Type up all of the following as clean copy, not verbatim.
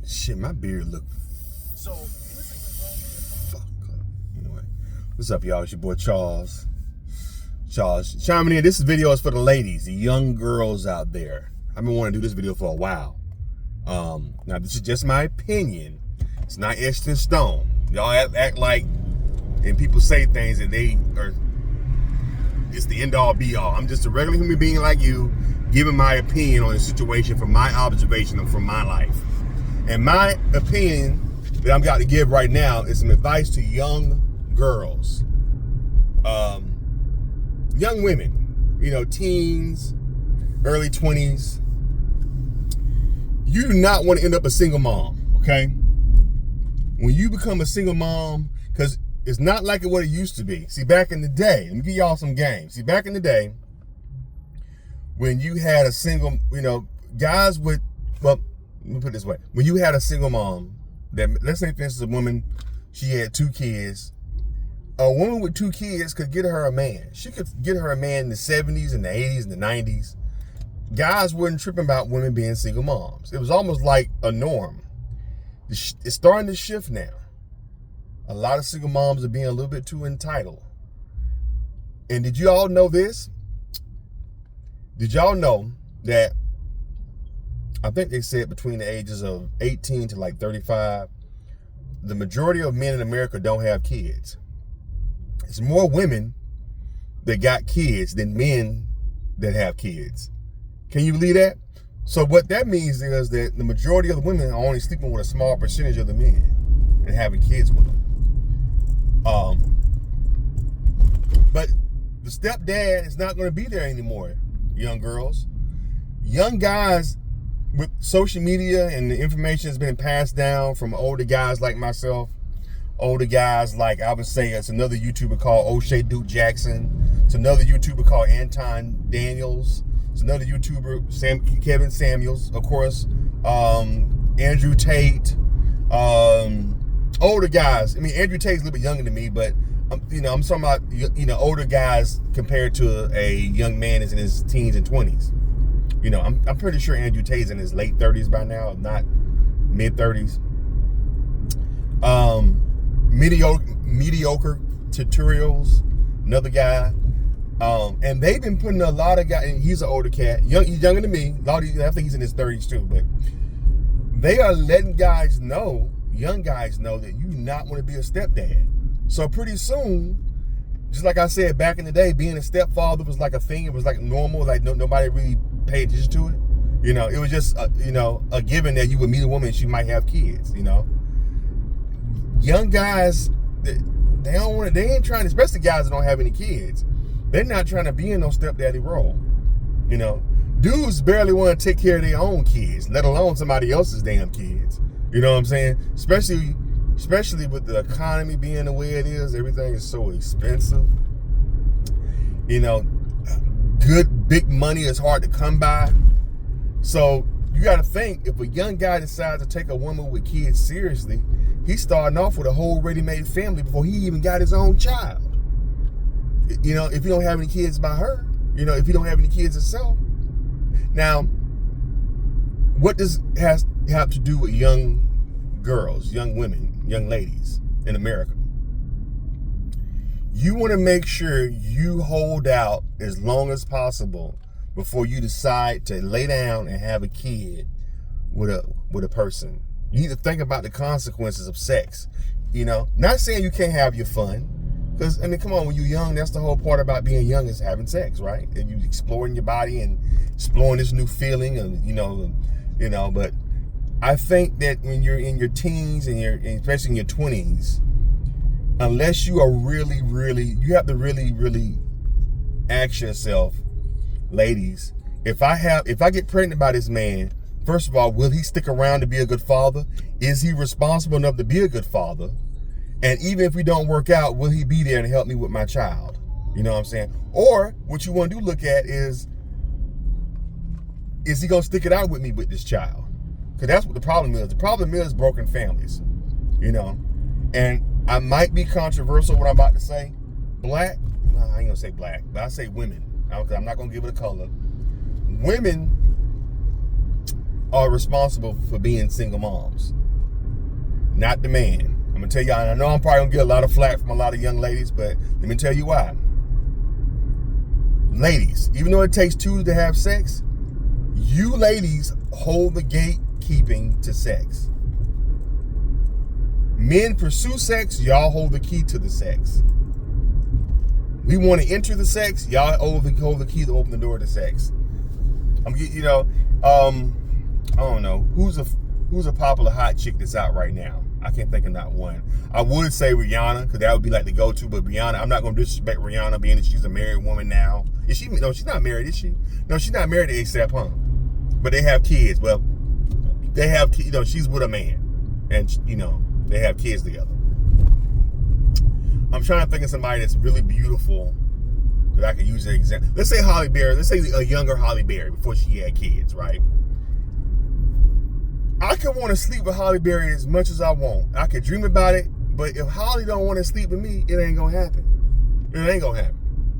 Shit, my beard look So fuck up. Anyway, what's up, y'all? It's your boy Charles. Charles, chiming in. This video is for the ladies, the young girls out there. I've been wanting to do this video for a while. Now this is just my opinion. It's not etched in stone. Y'all act like, and people say things that they are. It's the end all be all. I'm just a regular human being like you, giving my opinion on the situation from my observation and from my life. And my opinion that I'm about to give right now is some advice to young girls, young women, you know, teens, early 20s. You do not want to end up a single mom, okay? When you become a single mom, because it's not like what it used to be. See, back in the day, let me give y'all some game. See, back in the day, when you had a single, you know, guys with, well, let me put it this way. When you had a single mom, that, let's say for instance, a woman, she had 2 kids. A woman with 2 kids could get her a man. She could get her a man in the 70s and the 80s and the 90s. Guys weren't tripping about women being single moms. It was almost like a norm. It's starting to shift now. A lot of single moms are being a little bit too entitled. And did you all know this? Did y'all know that, I think they said between the ages of 18 to like 35, the majority of men in America don't have kids. It's more women that got kids than men that have kids. Can you believe that? So what that means is that the majority of the women are only sleeping with a small percentage of the men and having kids with them. But the stepdad is not going to be there anymore, young girls. Young guys, with social media and the information has been passed down from older guys like myself, older guys like, I would say, it's another YouTuber called O'Shea Duke Jackson. It's another YouTuber called Anton Daniels. It's another YouTuber, Kevin Samuels, of course, Andrew Tate, older guys. I mean, Andrew Tate's a little bit younger than me, but you know, I'm talking about, you know, older guys compared to a young man is in his teens and 20s. You know, I'm pretty sure Andrew Tate's in his late 30s by now, if not mid 30s. Mediocre tutorials, another guy. And they've been putting a lot of guys, and he's an older cat, he's younger than me. I think he's in his 30s too, but they are letting guys know, young guys know, that you not want to be a stepdad. So pretty soon, just like I said back in the day, being a stepfather was like a thing. It was like normal, like nobody really paid attention to it. You know, it was just you know, a given that you would meet a woman and she might have kids. You know, young guys, they don't want to. They ain't trying, especially guys that don't have any kids. They're not trying to be in no stepdaddy role. You know, dudes barely want to take care of their own kids, let alone somebody else's damn kids. You know what I'm saying? Especially with the economy being the way it is, everything is so expensive. You know, good big money is hard to come by. So you got to think, if a young guy decides to take a woman with kids seriously, he's starting off with a whole ready-made family before he even got his own child. You know, if you don't have any kids by her, you know, if you don't have any kids himself. Now, what does have to do with young girls, young women, young ladies in America? You want to make sure you hold out as long as possible before you decide to lay down and have a kid with a person. You need to think about the consequences of sex. You know, not saying you can't have your fun, because I mean, come on, when you're young, that's the whole part about being young, is having sex, right? And you exploring your body and exploring this new feeling, and you know. But I think that when you're in your teens and especially in your 20s, unless you are really, you have to really ask yourself, ladies, if I get pregnant by this man, first of all, will he stick around to be a good father? Is he responsible enough to be a good father? And even if we don't work out, will he be there to help me with my child? You know what I'm saying? Or what you want to look at is he going to stick it out with me with this child? Because that's what the problem is. The problem is broken families, you know. And I might be controversial what I'm about to say. Black, no, I ain't going to say black, but I say women. I'm not going to give it a color. Women are responsible for being single moms, not the man. I'm gonna tell y'all, and I know I'm probably gonna get a lot of flack from a lot of young ladies, but let me tell you why. Ladies, even though it takes two to have sex, you ladies hold the gatekeeping to sex. Men pursue sex, y'all hold the key to the sex. We want to enter the sex, y'all hold the key to open the door to sex. I don't know who's a popular hot chick that's out right now. I can't think of not one. I would say Rihanna, because that would be like the go-to, but Rihanna, I'm not going to disrespect Rihanna, being that she's a married woman now. Is she? No, she's not married, is she? No, she's not married to A$AP, huh? But they have kids. Well, they have, she's with a man, and they have kids together. I'm trying to think of somebody that's really beautiful that I could use as an example. Let's say Halle Berry. Let's say a younger Halle Berry before she had kids, right? I could want to sleep with Halle Berry as much as I want. I could dream about it, but if Halle don't want to sleep with me, it ain't gonna happen. It ain't gonna happen.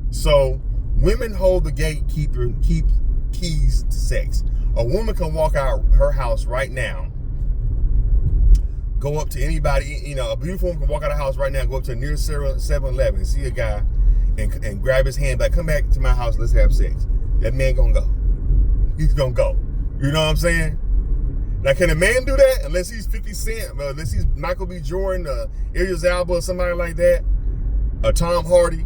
So women hold the keep keys to sex. A woman can walk out her house right now, go up to anybody, a beautiful woman can walk out of the house right now, go up to a near 7-Eleven, see a guy, and grab his hand, like, come back to my house, let's have sex. That man gonna go. He's gonna go. You know what I'm saying? Now, can a man do that? Unless he's 50 Cent, unless he's Michael B. Jordan, Idris Elba, or somebody like that, or Tom Hardy.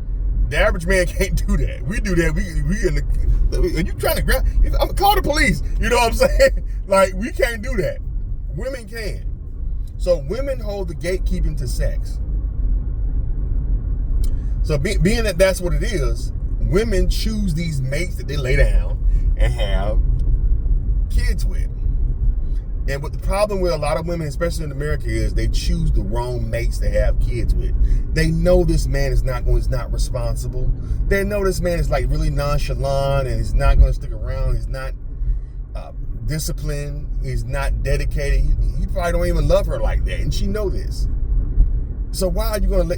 The average man can't do that. We do that. Are you trying to grab? I'm gonna call the police. You know what I'm saying? Like, we can't do that. Women can. So women hold the gatekeeping to sex. So being that that's what it is, women choose these mates that they lay down and have kids with. And what the problem with a lot of women, especially in America, is they choose the wrong mates to have kids with. They know this man is not responsible. They know this man is like really nonchalant and he's not going to stick around. He's not disciplined. He's not dedicated. He probably don't even love her like that, and she know this. So why are you going to?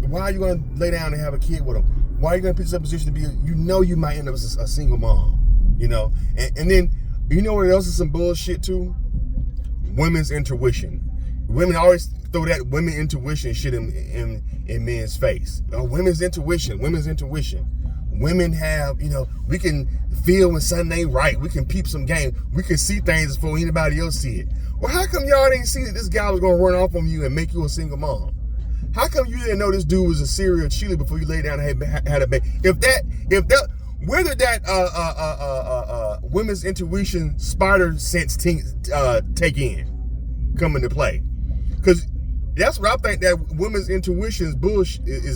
Why are you going to lay down and have a kid with him? Why are you going to put yourself in a position to be? You might end up as a single mom. And then. You know what else is some bullshit too? Women's intuition. Women always throw that women intuition shit in men's face. Women's intuition. Women have, we can feel when something ain't right. We can peep some game. We can see things before anybody else see it. Well, how come y'all didn't see that this guy was gonna run off on you and make you a single mom? How come you didn't know this dude was a serial cheater before you laid down and had a baby? Whether that women's intuition spider sense take come into play, because that's what I think, that women's intuition is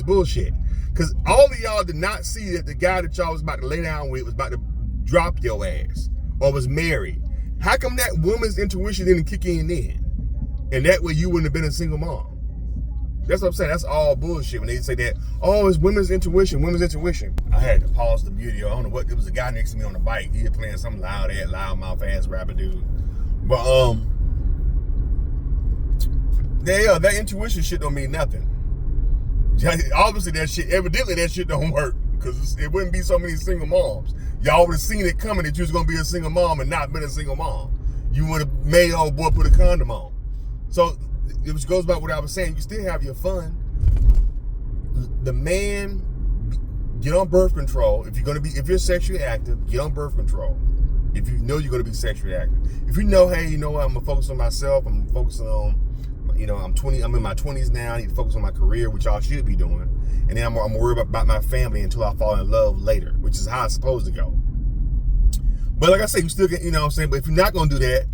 bullshit. Because all of y'all did not see that the guy that y'all was about to lay down with was about to drop your ass or was married. How come that woman's intuition didn't kick in then, and that way you wouldn't have been a single mom? That's what I'm saying. That's all bullshit when they say that. Oh, it's women's intuition. I had to pause the video. I don't know what. There was a guy next to me on the bike. He was playing some loudmouth ass rapper dude. But that intuition shit don't mean nothing. Obviously evidently that shit don't work, because it wouldn't be so many single moms. Y'all would have seen it coming that you was gonna be a single mom and not been a single mom. You would have made old boy put a condom on. So it goes by what I was saying. You still have your fun. The man, get on birth control. If you're sexually active, get on birth control. If you know you're gonna be sexually active. If you know, hey, what, I'm gonna focus on myself. I'm focusing on, I'm in my 20s now. I need to focus on my career, which y'all should be doing. And then I'm worried about my family until I fall in love later, which is how it's supposed to go. But like I say, you still get, but if you're not gonna do that,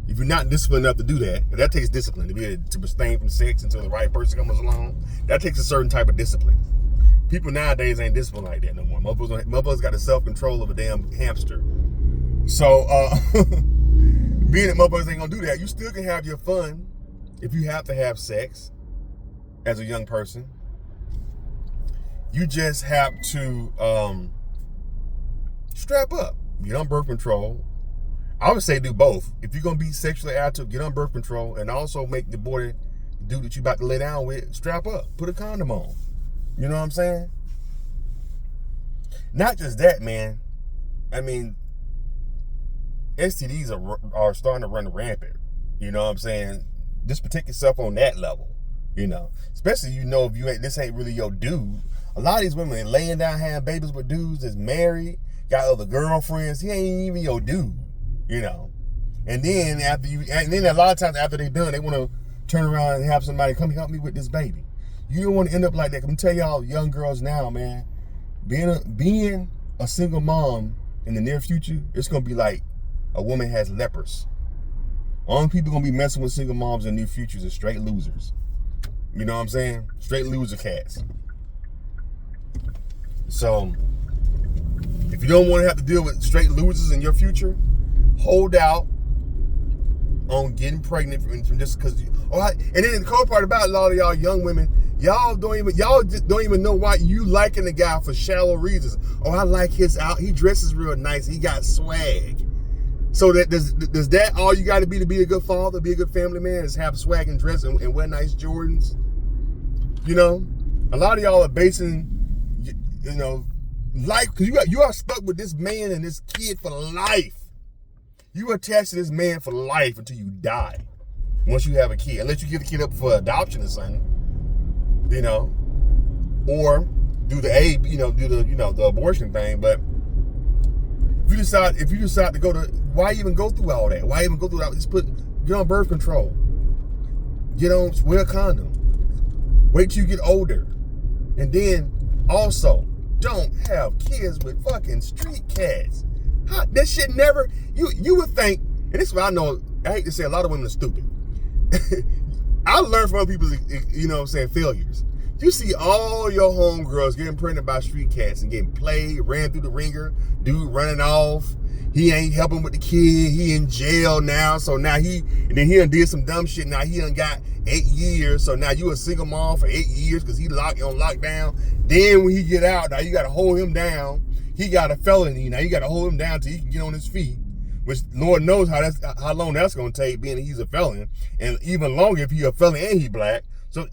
if you're not disciplined enough to do that, and that takes discipline to be able to abstain from sex until the right person comes along. That takes a certain type of discipline. People nowadays ain't disciplined like that no more. Motherfuckers got the self-control of a damn hamster. So, being that motherfuckers ain't gonna do that, you still can have your fun if you have to have sex as a young person. You just have to strap up, get on birth control. I would say do both. If you're gonna be sexually active, get on birth control, and also make the boy, the dude that you about to lay down with, strap up, put a condom on. You know what I'm saying? Not just that, man. I mean, STDs are starting to run rampant. You know what I'm saying? Just protect yourself on that level. You know, especially if this ain't really your dude. A lot of these women are laying down having babies with dudes that's married, got other girlfriends. He ain't even your dude. You know, and then a lot of times after they done, they want to turn around and have somebody come help me with this baby. You don't want to end up like that. I'm tell y'all, young girls now, man, being a single mom in the near future, it's gonna be like a woman has lepers. Only people gonna be messing with single moms in the near future is straight losers. You know what I'm saying? Straight loser cats. So, if you don't want to have to deal with straight losers in your future, hold out on getting pregnant from just because. And then the cool part about a lot of y'all young women, y'all just don't even know why you liking the guy for shallow reasons. Oh, I like he dresses real nice. He got swag. So that does that all you got to be a good father, be a good family man, is have swag and dress and wear nice Jordans? You know, a lot of y'all are basing, life, because you are stuck with this man and this kid for life. You are attached to this man for life until you die. Once you have a kid, unless you give the kid up for adoption or something, or do the abortion thing. But if you decide to go to, why even go through all that? Why even go through that? Just get on birth control. Wear a condom. Wait till you get older. And then also, don't have kids with fucking street cats. That shit never, you would think, and this is what I know, I hate to say a lot of women are stupid. I learned from other people's, failures. You see all your homegirls getting pregnant by street cats and getting played, ran through the ringer, dude running off. He ain't helping with the kid. He in jail now. So now he done did some dumb shit. Now he done got 8 years. So now you a single mom for 8 years because he on lockdown. Then when he get out, now you got to hold him down. He got a felony. Now you got to hold him down till he can get on his feet. Which Lord knows how long that's going to take, being that he's a felon. And even longer if he a felon and he black.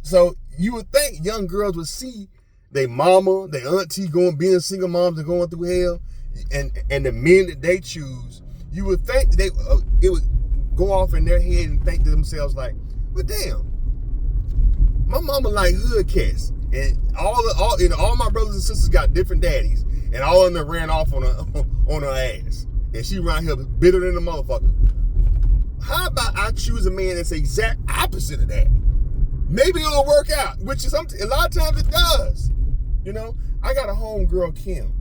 So you would think young girls would see their mama, their auntie being single moms and going through hell, and the men that they choose. You would think that it would go off in their head and think to themselves like, "But damn, my mama like hood cats, and all my brothers and sisters got different daddies, and all of them ran off on her ass, and she around here bitter than a motherfucker. How about I choose a man that's the exact opposite of that? Maybe it'll work out, which is a lot of times it does. I got a homegirl, Kim.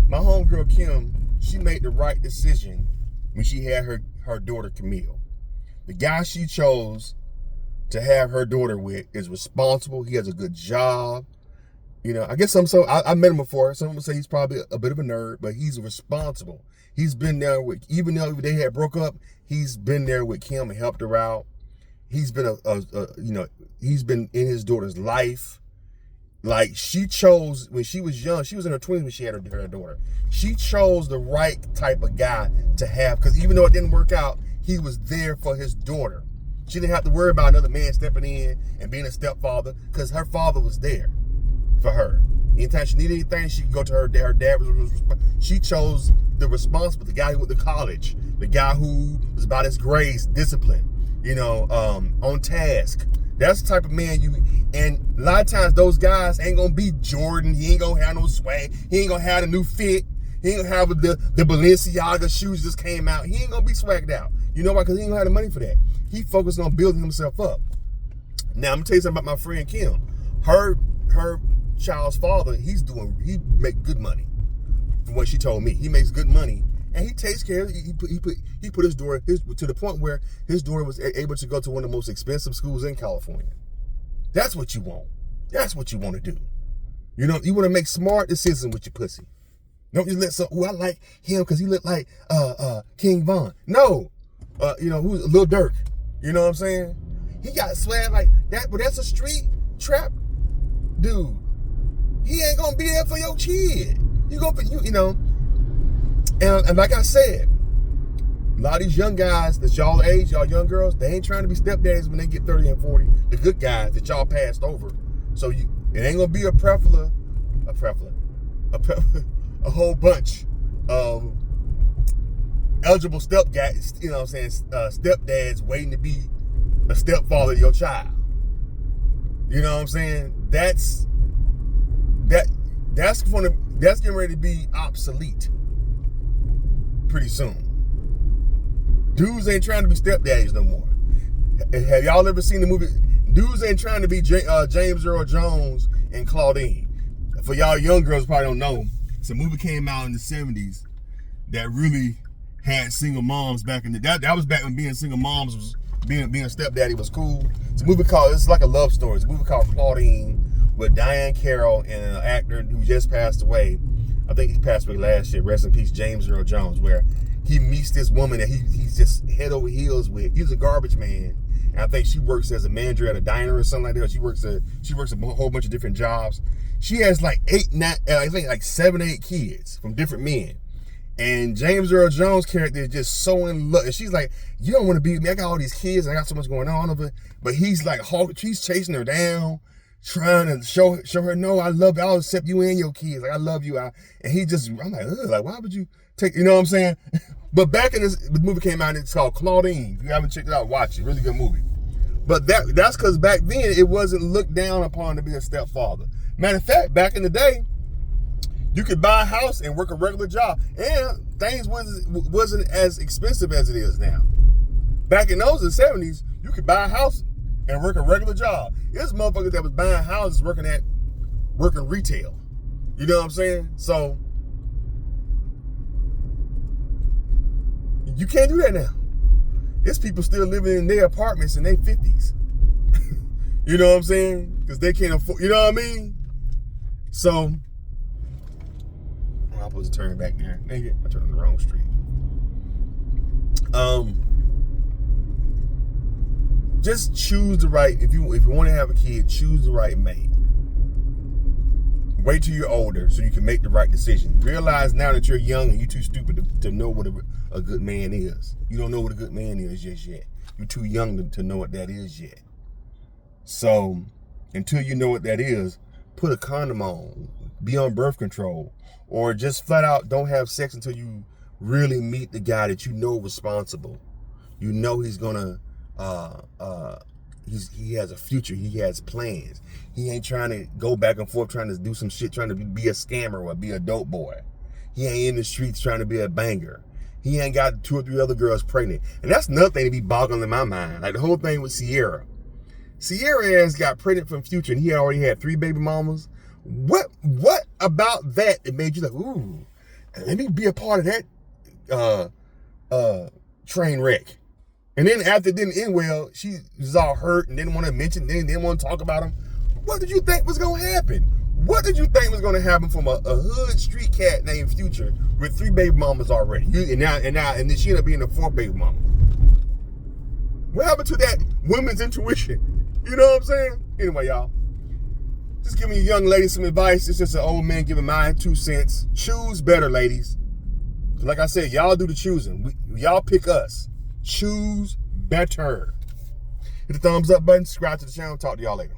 My homegirl, Kim, she made the right decision when she had her daughter, Camille. The guy she chose to have her daughter with is responsible. He has a good job. I guess I met him before. Some would say he's probably a bit of a nerd, but he's responsible. He's been there even though they had broke up, he's been there with Kim and helped her out. He's been he's been in his daughter's life. Like, she chose, when she was young, she was in her 20s when she had her daughter. She chose the right type of guy to have, because even though it didn't work out, he was there for his daughter. She didn't have to worry about another man stepping in and being a stepfather, because her father was there for her. Anytime she needed anything, she could go to her dad. Her dad was she chose the responsible, the guy who went to college, the guy who was about his grades, discipline, on task. That's the type of man and a lot of times those guys ain't gonna be Jordan. He ain't gonna have no swag. He ain't gonna have the new fit. He ain't gonna have the Balenciaga shoes just came out. He ain't gonna be swagged out. You know why? Because he ain't gonna have the money for that. He focused on building himself up. Now, I'm gonna tell you something about my friend Kim. Her child's father, he make good money. From what she told me, he makes good money, and he takes care of. He put his daughter to the point where his daughter was able to go to one of the most expensive schools in California. That's what you want. That's what you want to do. You want to make smart decisions with your pussy. Don't just I like him because he look like King Von. No, who's Lil Durk. You know what I'm saying? He got swag like that, but that's a street trap dude. He ain't gonna be there for your kid. And like I said, a lot of these young guys that's y'all age, y'all young girls, they ain't trying to be stepdaddies when they get 30 and 40. The good guys that y'all passed over. So it ain't gonna be a whole bunch of eligible stepdads, you know what I'm saying, stepdads waiting to be a stepfather to your child. You know what I'm saying? That's getting ready to be obsolete pretty soon. Dudes ain't trying to be stepdaddies no more. Have y'all ever seen the movie? Dudes ain't trying to be James Earl Jones and Claudine. For y'all young girls probably don't know, it's a movie came out in the 70s that really had single moms back in the that was back when being single moms was being a stepdaddy was cool. It's a movie called, it's like a love story. It's a movie called Claudine with Diane Carroll and an actor who just passed away. I think he passed away last year. Rest in peace, James Earl Jones, where he meets this woman that he's just head over heels with. He's a garbage man. And I think she works as a manager at a diner or something like that. She works a whole bunch of different jobs. She has like 7, 8 kids from different men. And James Earl Jones' character is just so in love. And she's like, you don't want to be with me. I got all these kids. I got so much going on over it. But he's like, he's chasing her down, trying to show her, no, I love you. I'll accept you and your kids. Like, I love you. And I'm like, why would you take, you know what I'm saying? But back in the movie came out, it's called Claudine. If you haven't checked it out, watch it. Really good movie. But that's because back then it wasn't looked down upon to be a stepfather. Matter of fact, back in the day, you could buy a house and work a regular job, and things wasn't as expensive as it is now. Back in those in the 70s, you could buy a house and work a regular job. There's motherfuckers that was buying houses working retail. You know what I'm saying? So you can't do that now. There's people still living in their apartments in their 50s. You know what I'm saying? Because they can't afford, you know what I mean? So I'm supposed to turn back there. Dang it, I turned on the wrong street. Just choose the right, if you want to have a kid, choose the right mate. Wait till you're older so you can make the right decision. Realize now that you're young and you're too stupid to know what a good man is. You don't know what a good man is just yet. You're too young to know what that is yet. So until you know what that is, put a condom on, be on birth control, or just flat out don't have sex until you really meet the guy that you know responsible. You know he's gonna he has a future, he has plans. He ain't trying to go back and forth trying to do some shit, trying to be a scammer or be a dope boy. He ain't in the streets trying to be a banger. He ain't got 2 or 3 other girls pregnant. And that's another thing to be boggling in my mind. Like the whole thing with Sierra. Sierra has got pregnant from Future and he already had 3 baby mamas. What about that made you like, ooh, let me be a part of that train wreck? And then after it didn't end well, she was all hurt and didn't want to mention, didn't want to talk about him. What did you think was going to happen? What did you think was going to happen from a hood street cat named Future with 3 baby mamas already? And then she ended up being the 4th baby mama. What happened to that women's intuition? You know what I'm saying? Anyway, y'all, just giving you young ladies some advice. It's just an old man giving my 2 cents. Choose better, ladies. Like I said, y'all do the choosing. Y'all pick us. Choose better. Hit the thumbs up button, subscribe to the channel. Talk to y'all later.